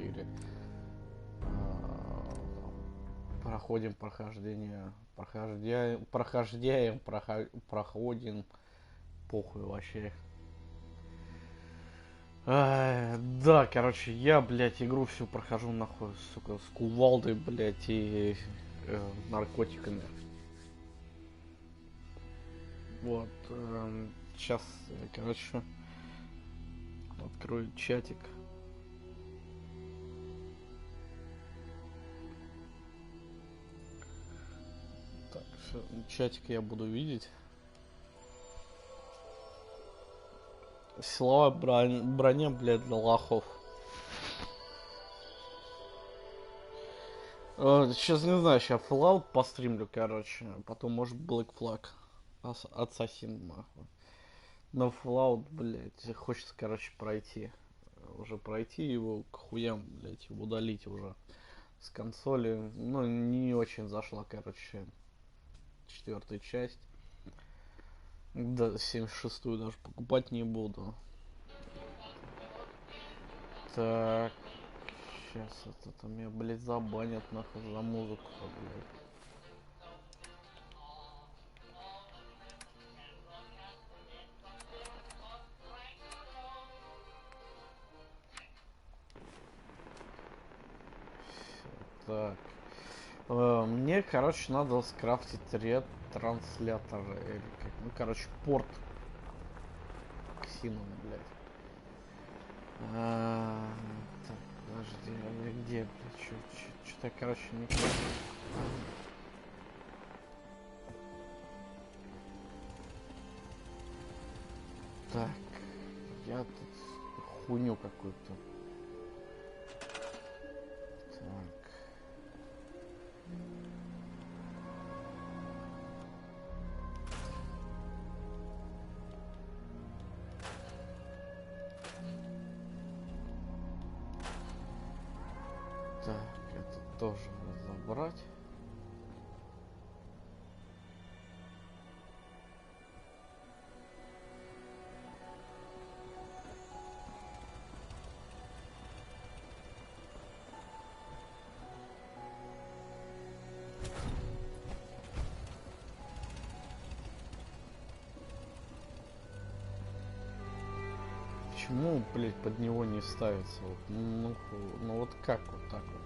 4. Проходим, похуй вообще. Да, короче, я, блядь, игру всю прохожу нахуй, сука, с кувалдой, блядь, и наркотиками. Вот, сейчас, короче, открою чатик. Так, все, чатик я буду видеть. Силовая броня, блядь, для лохов. Сейчас не знаю, сейчас Fallout постримлю, короче. Потом, может, Black Flag. Ассасин, нахуй. Но Fallout, блядь, хочется, короче, пройти. Уже пройти его к хуям, блядь, его удалить уже с консоли. Ну, не очень зашла, короче, 4-я часть. Да, 76-ю даже покупать не буду. Так, сейчас это меня, блядь, забанят нахуй за музыку, блядь. Так. Мне, короче, надо скрафтить ретранслятор. Ну, короче, порт к синому, блядь. Так, подожди, а я где, блядь? Что-то, короче, не понял. Так, я тут хуйню какую-то. Так. Так, это тоже надо забрать. Почему, блядь, под него не ставится? Вот, ну вот как вот так вот?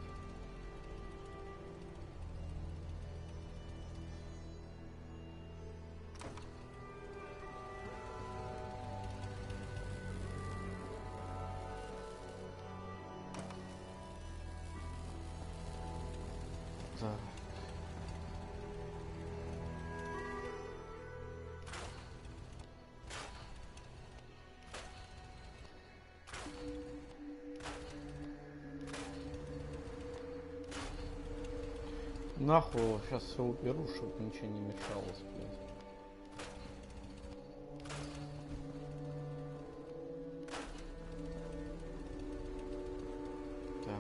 Так. Нахуй его сейчас все уберу, чтобы ничего не мешалось, блядь. Так.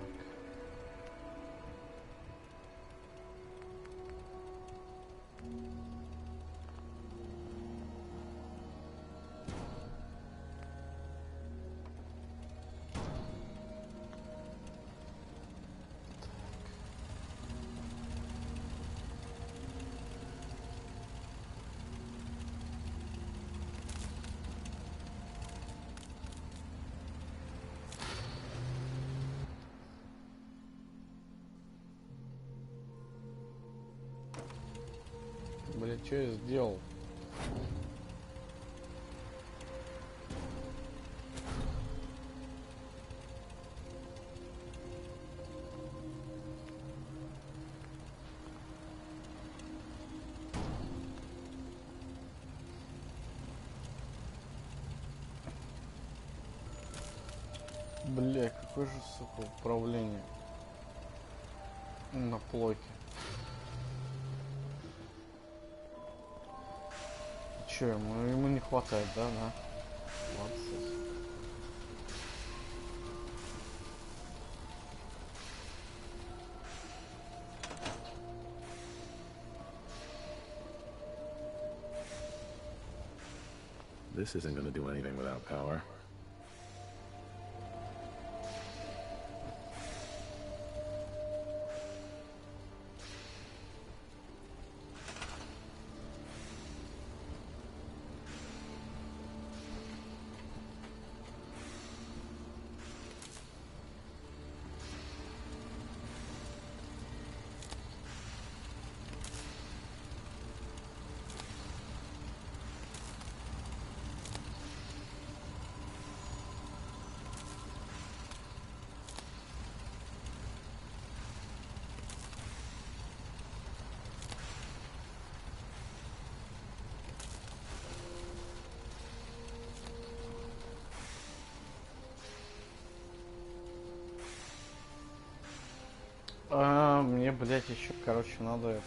Блядь, что я сделал? Бля, какое же, сука, управление на плойке. Че, ему не хватает, да, на? Ладно. This isn't going to do anything without power. Мне, блядь, еще, короче, надо это.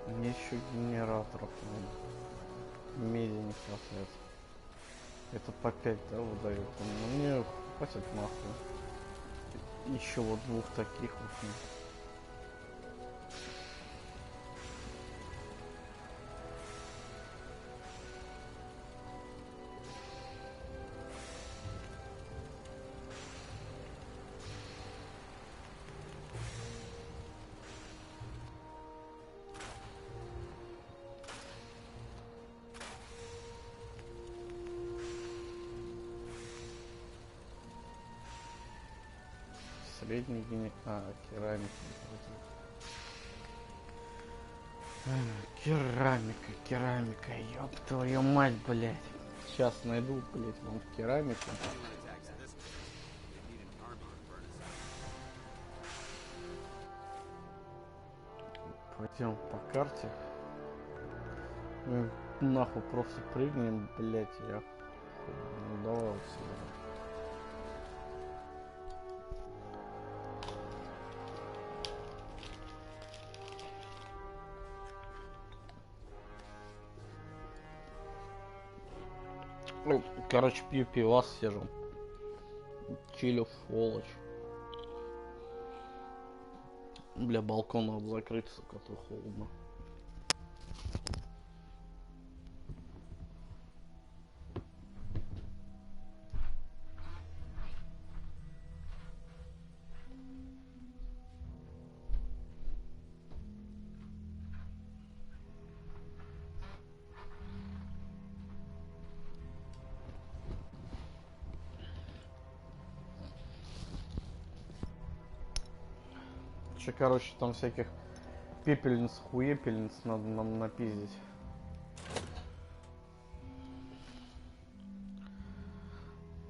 Мне еще генераторов надо. Меди не хватает. Это по 5, да, выдает? Ну, мне хватит нахуй. Еще вот двух таких вот. Средний керамика. Керамика, ёб твою мать, блядь. Сейчас найду, блядь, вам керамику. Пойдем по карте. Нахуй просто прыгнем, блядь, я давай сюда. Ну, короче, пью пивас, сижу. Чилю, сволочь. Бля, балкон надо закрыть, сука, то холодно. Короче, там всяких пепельниц, хуепельниц надо нам напиздить.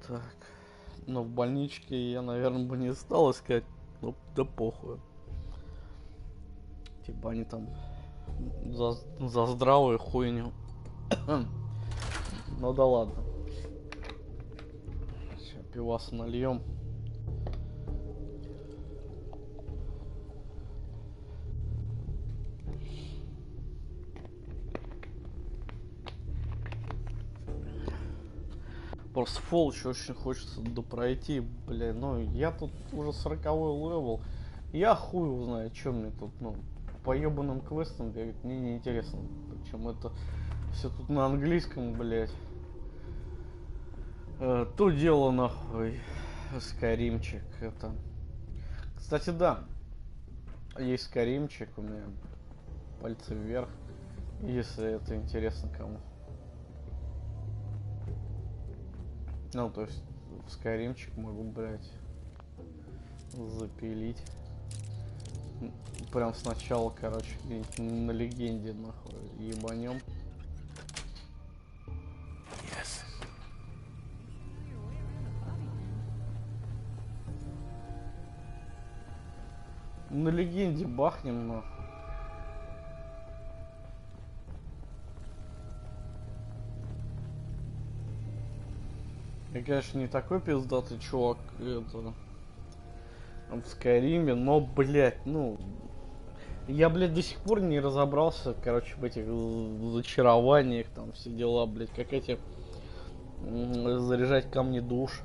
Так. Но в больничке я, наверное, бы не стал искать. Ну, да похуй. Типа они там за здравую хуйню. Ну да ладно. Сейчас пиваса нальем. Просто Fallout очень хочется допройти, бля. Ну, я тут уже 40-й левел. Я хуй узнаю, что мне тут, ну, по ебаным квестам бегать. Мне не интересно. Причем это все тут на английском, блядь. То дело нахуй. Скайримчик. Это. Кстати, да. Есть скайримчик у меня. Пальцы вверх. Если это интересно кому. Ну, то есть в скайримчик могу, блядь, запилить. Прям сначала, короче, на легенде, нахуй, ебанем. Yes. На легенде бахнем, нахуй. Я, конечно, не такой пиздатый чувак, это, в Скайриме, но, блядь, ну, я, блядь, до сих пор не разобрался, короче, в этих зачарованиях, там, все дела, блядь, как эти, заряжать камни душ.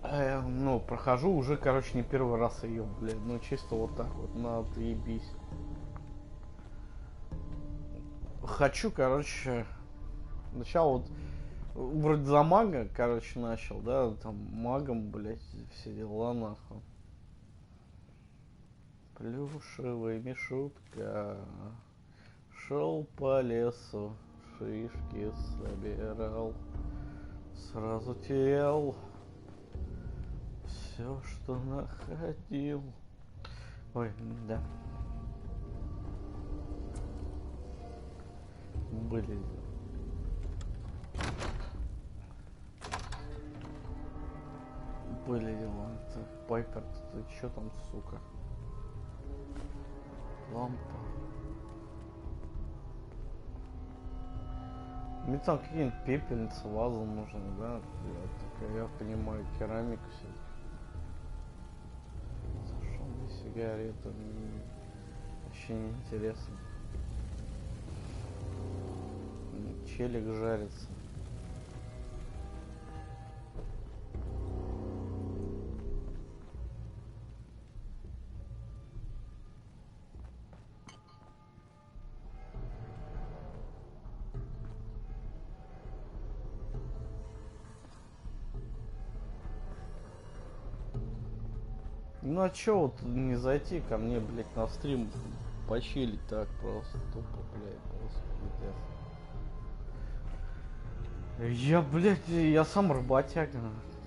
Ну, прохожу уже, короче, не первый раз ее, блядь, ну, чисто вот так вот, надо ебись. Хочу, короче, сначала вот вроде за мага, короче, начал, да, там магом, блядь, все дела, нахуй. Плюшевый мишутка шел по лесу, шишки собирал, сразу терял все, что находил. Ой, да. Блин. Блин, так, Пайпер, ты чё там, сука? Лампа. Мне там какие-нибудь пепельницы, вазы нужны, да? Я понимаю, керамика все. Зашёл сигарету, вообще не интересно. Челик жарится. Ну а чё вот не зайти ко мне, блять, на стрим, почилить так просто, тупо, блять, просто пиздец. Я, блять, я сам работяга,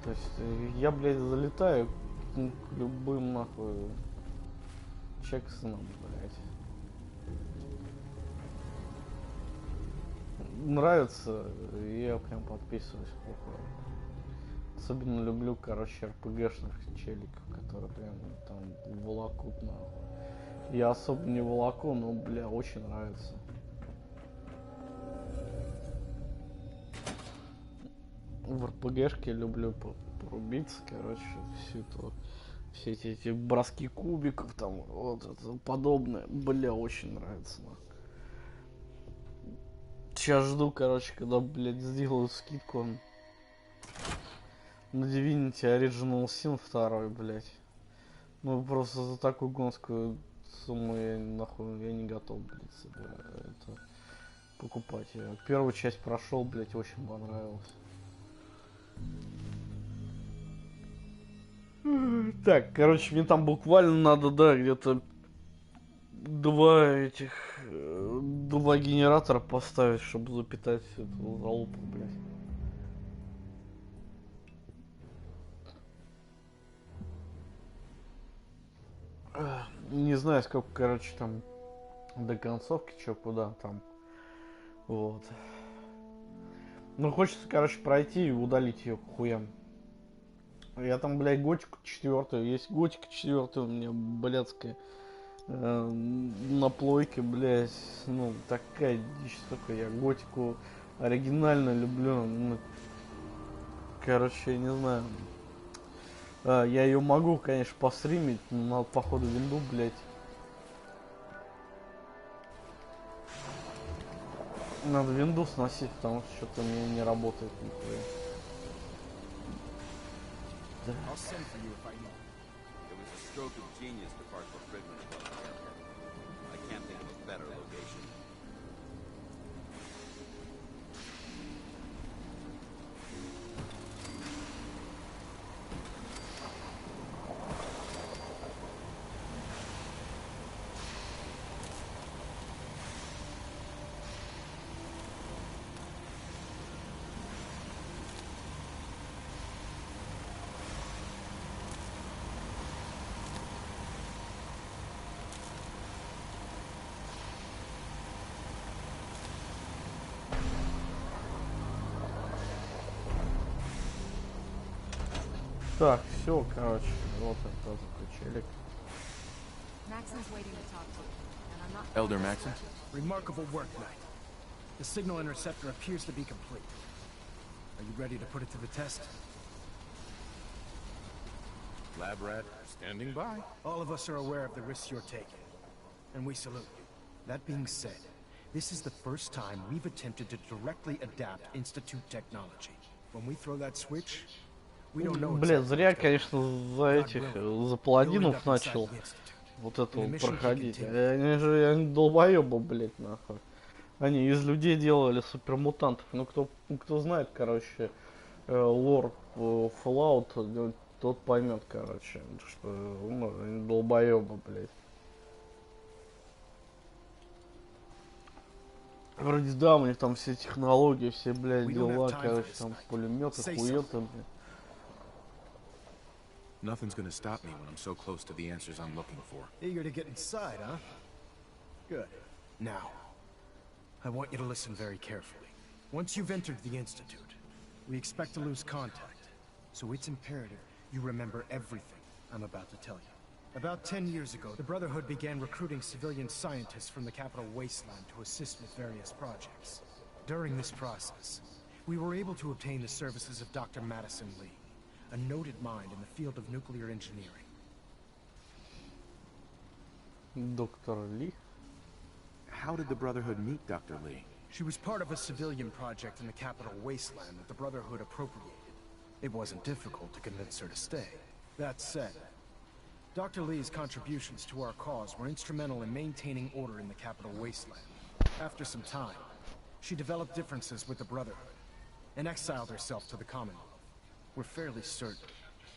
то есть я, блять, залетаю к любым, нахуй, чексонам, блять. Нравится, я прям подписываюсь, похуй. Особенно люблю, короче, РПГшных челиков, которые прям там волокут, нахуй. Я особо не волоку, но, бля, очень нравится. В РПГшке люблю порубиться, короче, всю эту, все эти броски кубиков, там, вот это подобное, бля, очень нравится, нахуй. Сейчас жду, короче, когда, блядь, сделаю скидку на Divinity Original Sin 2, блядь. Ну, просто за такую гонскую сумму я, нахуй, я не готов, блядь, себе это покупать. Я первую часть прошел, блядь, очень понравилось. Так, короче, мне там буквально надо, да, где-то два генератора поставить, чтобы запитать всю эту залупу, блядь. Не знаю, сколько, короче, там до концовки, чё, куда там. Вот. Ну, хочется, короче, пройти и удалить ее к хуям. Я там, блядь, готику 4, есть готика 4 у меня, блядская. На плойке, блядь, ну, такая дичь, сука, я готику оригинально люблю, ну, короче, я не знаю. Я ее могу, конечно, постримить, но надо, походу, винду, блядь. Надо винду сносить, потому что что-то у меня не работает нихуя. Да. Так, все, короче, вот это такой челик. Elder Maxon? Remarkable work, Knight. The signal interceptor appears to be complete. Are you ready to put it to the test? Lab rat, standing by. All of us are aware of the risks you're taking, and we salute you. That being said, this is the first time we've attempted to directly adapt Institute technology. When we throw that switch, we don't know. Бля, зря, конечно, за паладинов начал вот это вот проходить. Они же долбоебы, блять, нахуй. Они из людей делали супермутантов. Ну, кто знает, короче, лор Fallout, тот поймет, короче, что они долбоебы, блять. Вроде да, у них там все технологии, все, блядь, дела, короче, там пулеметы, хуеты, блядь. Nothing's gonna stop me when I'm so close to the answers I'm looking for. Eager to get inside, huh? Good. Now, I want you to listen very carefully. Once you've entered the Institute, we expect to lose contact. So it's imperative you remember everything I'm about to tell you. About 10 years ago, the Brotherhood began recruiting civilian scientists from the capital wasteland to assist with various projects. During this process, we were able to obtain the services of Dr. Madison Lee, a noted mind in the field of nuclear engineering. Доктор Ли. How did the Brotherhood meet Dr. Lee? She was part of a civilian project in the capital wasteland that the Brotherhood appropriated. It wasn't difficult to convince her to stay. That said, Dr. Lee's contributions to our cause were instrumental in maintaining order in the capital wasteland. After some time, she developed differences with the Brotherhood and exiled herself to the Commonwealth. We're fairly certain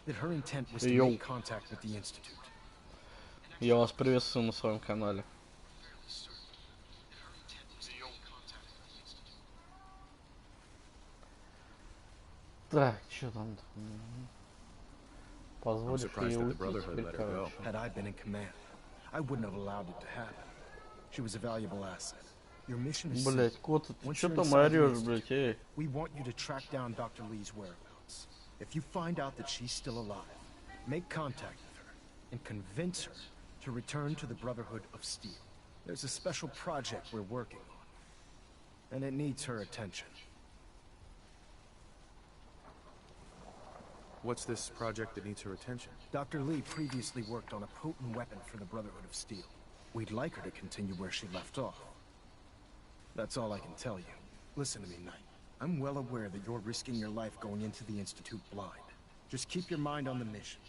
that her intent was to make contact with the Institute. Я вас приветствую на своем канале. Так, что там? Позволишь ей уйти теперь, короче. Had I been in command, I wouldn't have allowed it to happen. She was a valuable asset. Your mission is Блять, simple. кот, ты Once что you're там inside the орешь, Institute, блять, эй? we want you to track down Dr. Lee's whereabouts. If you find out that she's still alive, make contact with her and convince her to return to the Brotherhood of Steel. There's a special project we're working on, and it needs her attention. What's this project that needs her attention? Dr. Lee previously worked on a potent weapon for the Brotherhood of Steel. We'd like her to continue where she left off. That's all I can tell you. Listen to me, Knight. I'm well aware that you're risking your life going into the Institute blind. Just keep your mind on the mission.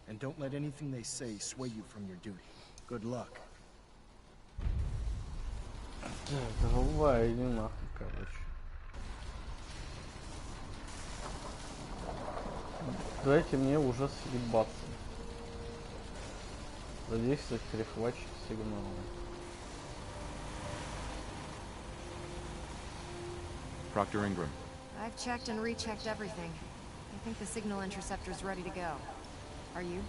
And don't let anything they say sway you from your duty. Good luck. Так, давай, иди нахуй, короче. Дайте мне уже съебаться. Задействовать перехватчик сигнала. Proctor Ingram. I've checked and rechecked everything. I think the signal interceptor's ready to go. Are you?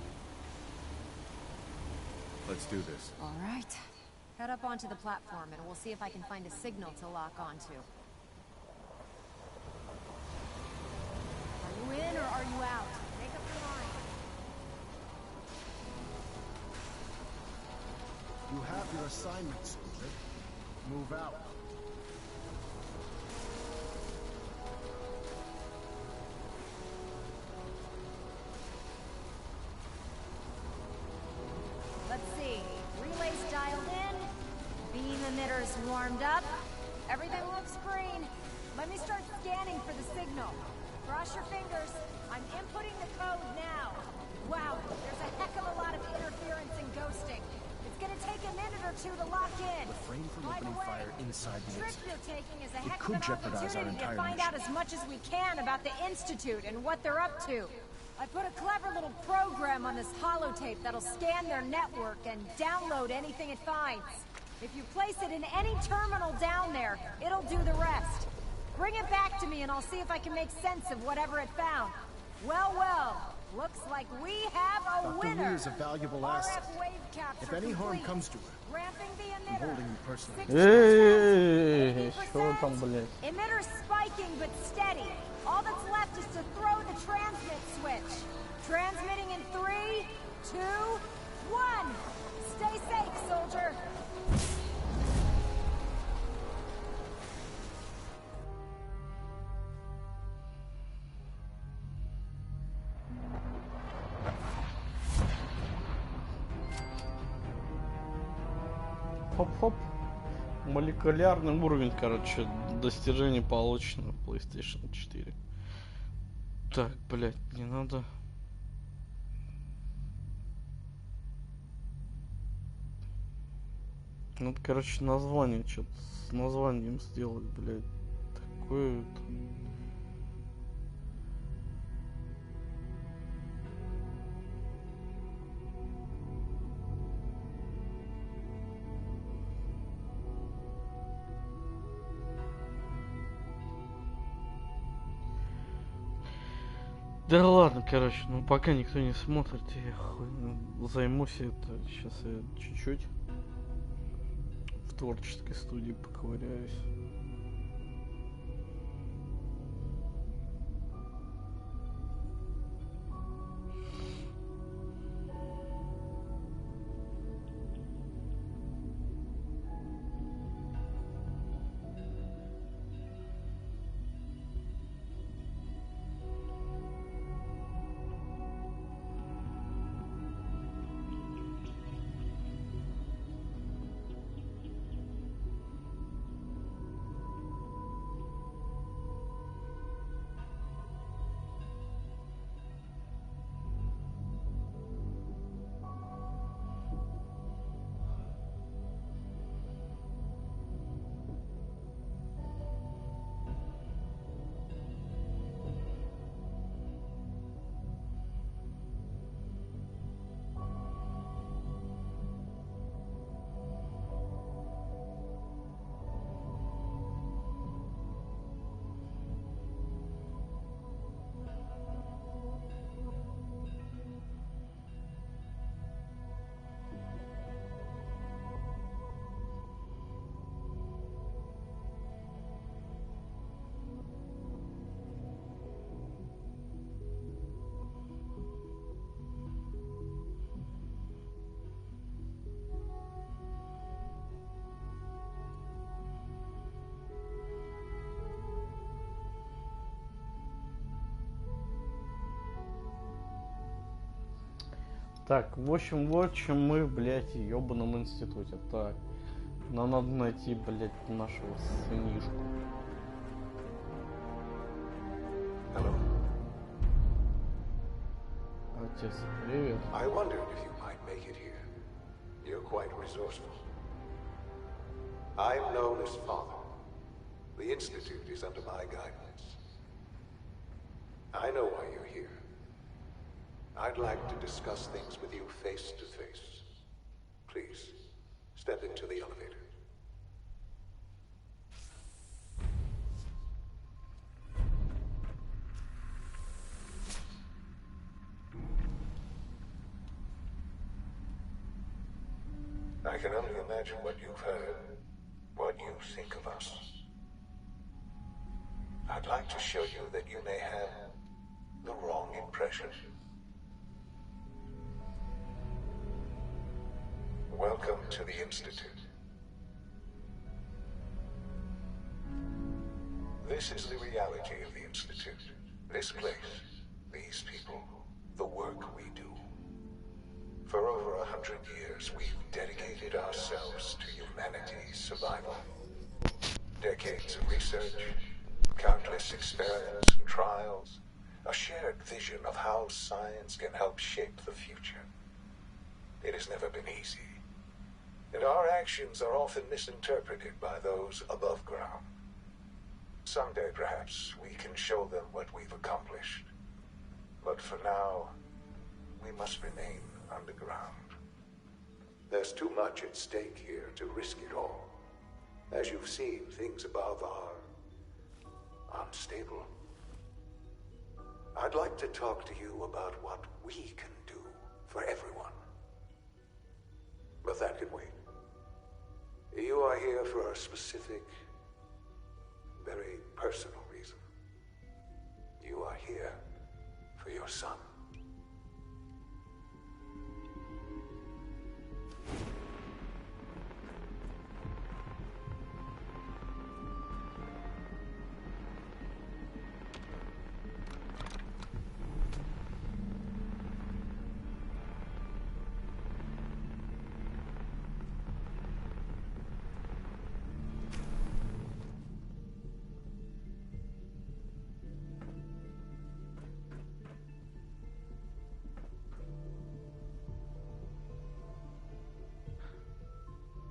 Let's do this. All right. Head up onto the platform and we'll see if I can find a signal to lock onto. Are you in or are you out? Make up your mind. You have your assignment, soldier. Move out. Let's see. Relays dialed in. Beam emitters warmed up. Everything looks green. Let me start scanning for the signal. Cross your fingers. I'm inputting the code now. Wow, there's a heck of a lot of interference and ghosting. It's gonna take a minute or two to lock in. Refrain from By the opening way, fire inside the the trip Institute. you're taking is a It heck could of an jeopardize our opportunity to entire find out mission. as much as we can about the Institute and what they're up to. I put a clever little program on this holotape that'll scan their network and download anything it finds. If you place it in any terminal down there, it'll do the rest. Bring it back to me and I'll see if I can make sense of whatever it found. Well, well, looks like we have a Dr. winner. Lee is a valuable asset. RF wave capture If any harm complete. comes to her, Ramping the I'm emitter. holding you personally. 60%, Эй, что 80%. там, блядь? Emitter spiking but steady. All that's left is to throw the transmit switch. Transmitting in 3, 2, 1. Stay safe, soldier. Хоп-хоп. Молекулярный уровень, короче, достижений получено в PlayStation 4. Так, блядь, не надо. Надо, короче, название, что-то с названием сделать, блядь. Такое вот. Да ладно, короче, ну пока никто не смотрит, я займусь это. Сейчас я чуть-чуть в творческой студии поковыряюсь. Так, в общем, вот чем мы, блядь, в ёбаном институте. Так, нам надо найти, блядь, нашего сынишку. Hello. Отец, привет. I wondered if you might make it here. You're quite resourceful. I'm known as Father. The Institute is under my guidance. I know why you're here. I'd like to discuss things with you face to face. Please, step into the elevator. I can only imagine what you've heard, what you think of us. I'd like to show you that you may have the wrong impression. Welcome to the Institute. This is the reality of the Institute. This place, these people, the work we do. For over 100 years, we've dedicated ourselves to humanity's survival. Decades of research, countless experiments and trials, a shared vision of how science can help shape the future. It has never been easy, and our actions are often misinterpreted by those above ground. Someday, perhaps, we can show them what we've accomplished. But for now, we must remain underground. There's too much at stake here to risk it all. As you've seen, things above are unstable. I'd like to talk to you about what we can do for everyone. But that can wait. You are here for a specific, very personal reason. You are here for your son.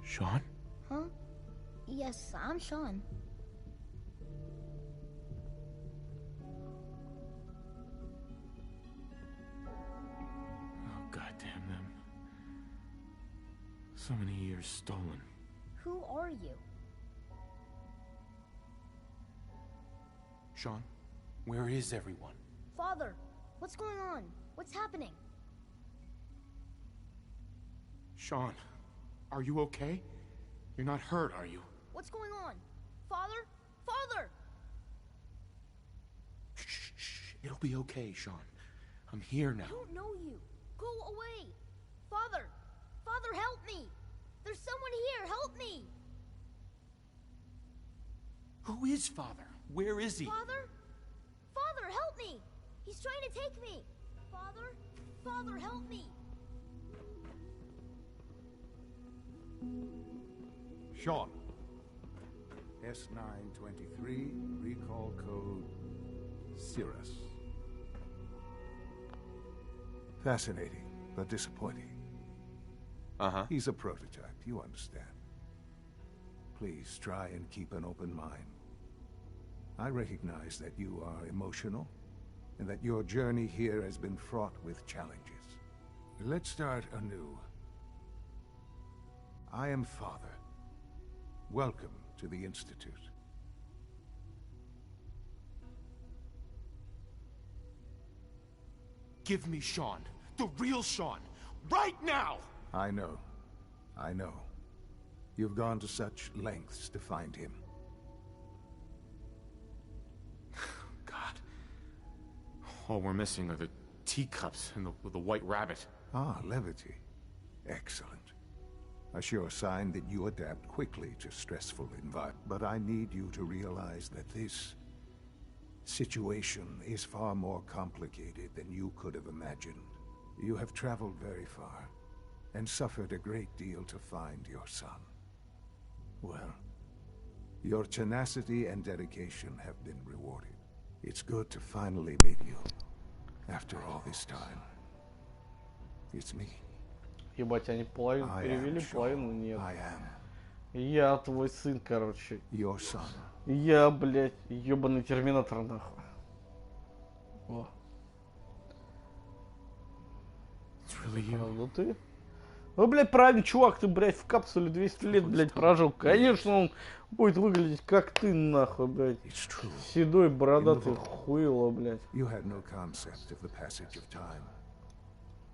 Sean? Huh? Yes, I'm Sean. Oh, goddamn them. So many years stolen. Who are you? Sean, where is everyone? Father, What's going on? What's happening? Sean, are you okay? You're not hurt, are you? What's going on? Father? Father! Shh. It'll be okay, Sean. I'm here now. I don't know you. Go away. Father! Father, help me! There's someone here. Help me! Who is Father? Where is he? Father? Father, help me! He's trying to take me! Father? Father, help me! Sean. S923, recall code Cirrus. Fascinating, but disappointing. Uh-huh. He's a prototype, you understand. Please try and keep an open mind. I recognize that you are emotional, and that your journey here has been fraught with challenges. Let's start anew. I am Father. Welcome to the Institute. Give me Sean. The real Sean. Right now! I know. I know. You've gone to such lengths to find him. God. All we're missing are the teacups and the white rabbit. Ah, levity. Excellent. A sure sign that you adapt quickly to stressful environments. But I need you to realize that this situation is far more complicated than you could have imagined. You have traveled very far, and suffered a great deal to find your son. Well, your tenacity and dedication have been rewarded. It's good to finally meet you, after all this time. It's me. Ебать, они половину перевели, половину нет. I am Я твой сын, короче. your son. Я, блядь, ебаный терминатор, нахуй. О. It's really you. Правда ты? Ну, блядь, правильно, чувак, ты, блядь, в капсуле 200 лет, блядь, прожил. Конечно, он будет выглядеть как ты, нахуй, блядь. It's true. Седой, бородатый, хуйло, блядь. You had no concept of the passage of time.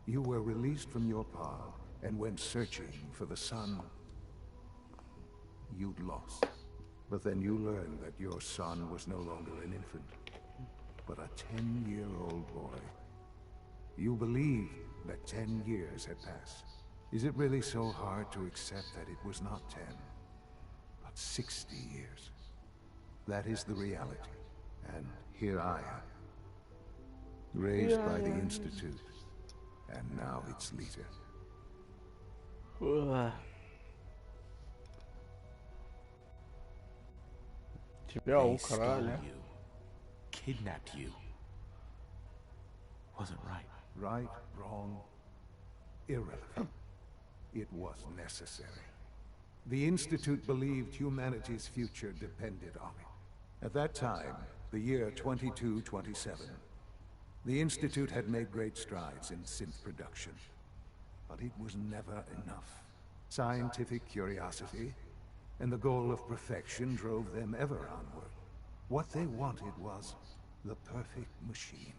You were released from your pod and went searching for the sun you'd lost. But then you learned that your son was no longer an infant, but a 10-year-old boy. You believed that 10 years had passed. Is it really so hard to accept that it was not 10, but 60 years? That is the reality. And here I am, raised by the Institute, and now its leader. Тебя They stole украли. you. Kidnapped you. Wasn't right. Right, wrong, irrelevant. It was necessary. The Institute believed humanity's future depended on it. At that time, the year 2227, the Institute had made great strides in synth production. But it was never enough. Scientific curiosity and the goal of perfection drove them ever onward. What they wanted was the perfect machine.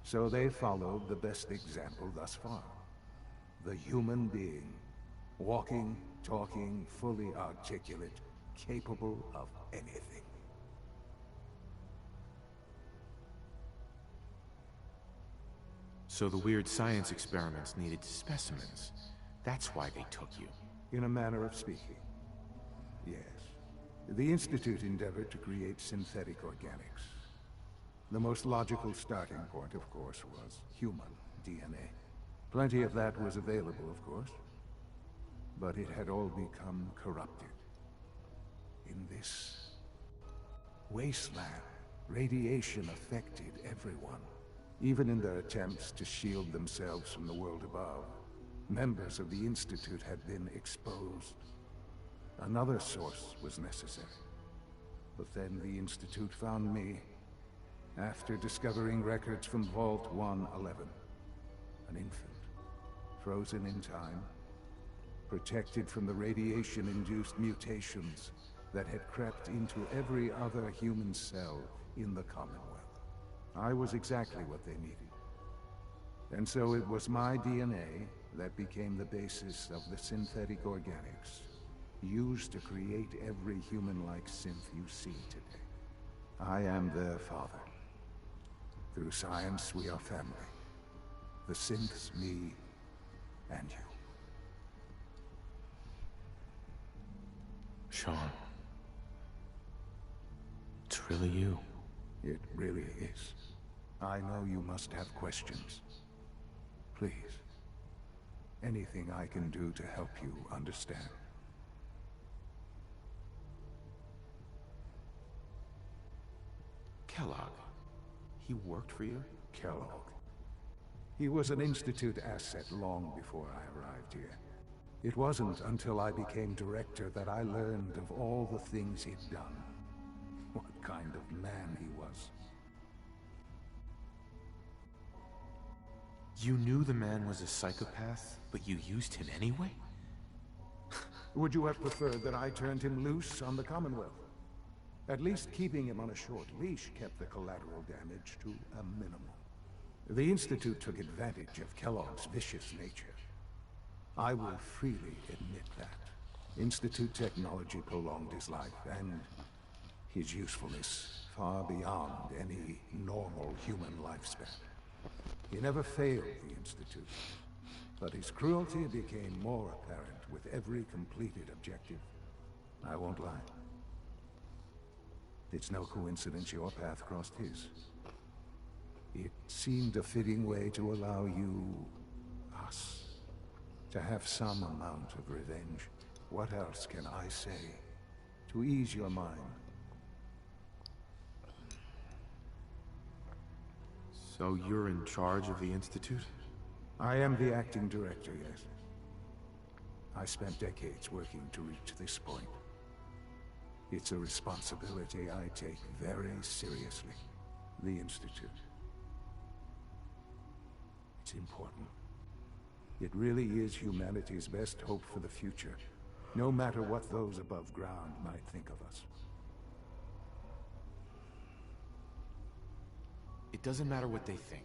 So they followed the best example thus far. The human being. Walking, talking, fully articulate, capable of anything. So the weird science experiments needed specimens. That's why they took you. In a manner of speaking. Yes. The Institute endeavored to create synthetic organics. The most logical starting point, of course, was human DNA. Plenty of that was available, of course. But it had all become corrupted. In this wasteland, radiation affected everyone. Even in their attempts to shield themselves from the world above, members of the Institute had been exposed. Another source was necessary. But then the Institute found me, after discovering records from Vault 111. An infant, frozen in time, protected from the radiation-induced mutations that had crept into every other human cell in the Commonwealth. I was exactly what they needed. And so it was my DNA that became the basis of the synthetic organics used to create every human-like synth you see today. I am their father. Through science, we are family. The synths, me, and you. Sean. It's really you. It really is. I know you must have questions. Please. Anything I can do to help you understand. Kellogg. He worked for you? Kellogg. He was an Institute asset long before I arrived here. It wasn't until I became director that I learned of all the things he'd done. What kind of man he was. You knew the man was a psychopath, but you used him anyway? Would you have preferred that I turned him loose on the Commonwealth? At least keeping him on a short leash kept the collateral damage to a minimum. The Institute took advantage of Kellogg's vicious nature. I will freely admit that. Institute technology prolonged his life, and his usefulness far beyond any normal human lifespan. He never failed the Institute, but his cruelty became more apparent with every completed objective. I won't lie. It's no coincidence your path crossed his. It seemed a fitting way to allow you, us, to have some amount of revenge. What else can I say to ease your mind? So you're in charge of the Institute? I am the acting director, yes. I spent decades working to reach this point. It's a responsibility I take very seriously. The Institute. It's important. It really is humanity's best hope for the future, no matter what those above ground might think of us. It doesn't matter what they think.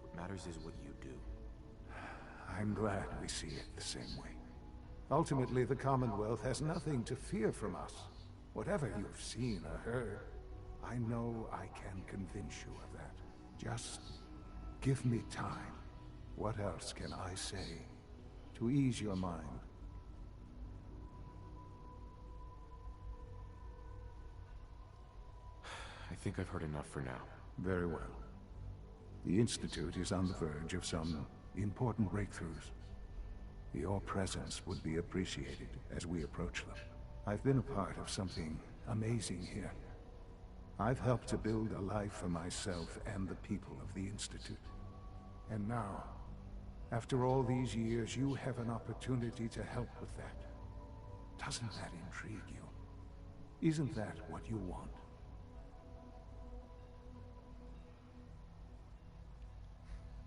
What matters is what you do. I'm glad we see it the same way. Ultimately, the Commonwealth has nothing to fear from us. Whatever you've seen or heard, I know I can convince you of that. Just give me time. What else can I say to ease your mind? I think I've heard enough for now. Very well. The Institute is on the verge of some important breakthroughs. Your presence would be appreciated as we approach them. I've been a part of something amazing here. I've helped to build a life for myself and the people of the Institute. And now, after all these years, you have an opportunity to help with that. Doesn't that intrigue you? Isn't that what you want?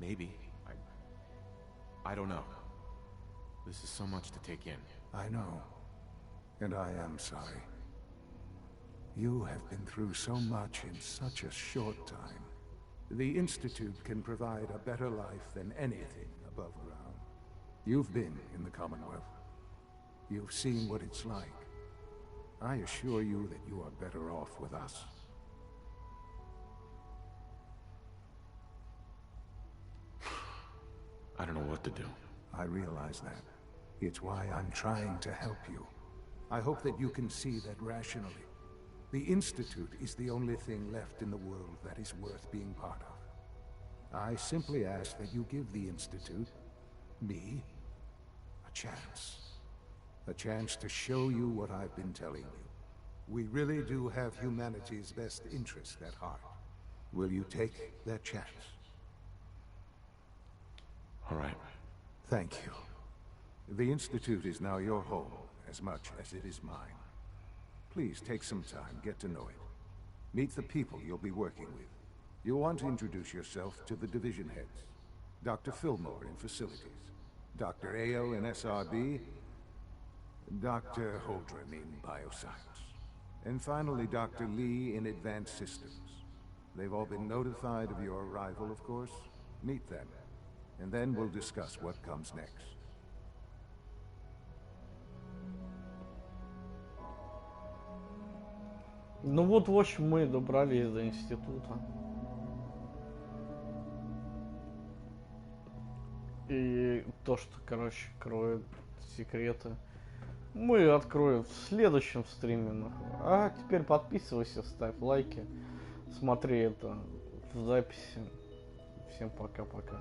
Maybe. I don't know. This is so much to take in. I know. And I am sorry. You have been through so much in such a short time. The Institute can provide a better life than anything above ground. You've been in the Commonwealth. You've seen what it's like. I assure you that you are better off with us. I don't know what to do. I realize that. It's why I'm trying to help you. I hope that you can see that rationally. The Institute is the only thing left in the world that is worth being part of. I simply ask that you give the Institute, me, a chance. A chance to show you what I've been telling you. We really do have humanity's best interest at heart. Will you take that chance? All right. Thank you. The Institute is now your home, as much as it is mine. Please take some time, get to know it. Meet the people you'll be working with. You'll want to introduce yourself to the division heads. Dr. Fillmore in Facilities, Dr. Ayo in SRB, Dr. Holdren in Bioscience, and finally Dr. Lee in Advanced Systems. They've all been notified of your arrival, of course. Meet them, and then we'll discuss what comes next. Ну вот, в общем, мы добрались до института. И то, что, короче, кроет секреты, мы откроем в следующем стриме. Нахуй. А теперь подписывайся, ставь лайки, смотри это в записи. Всем пока-пока.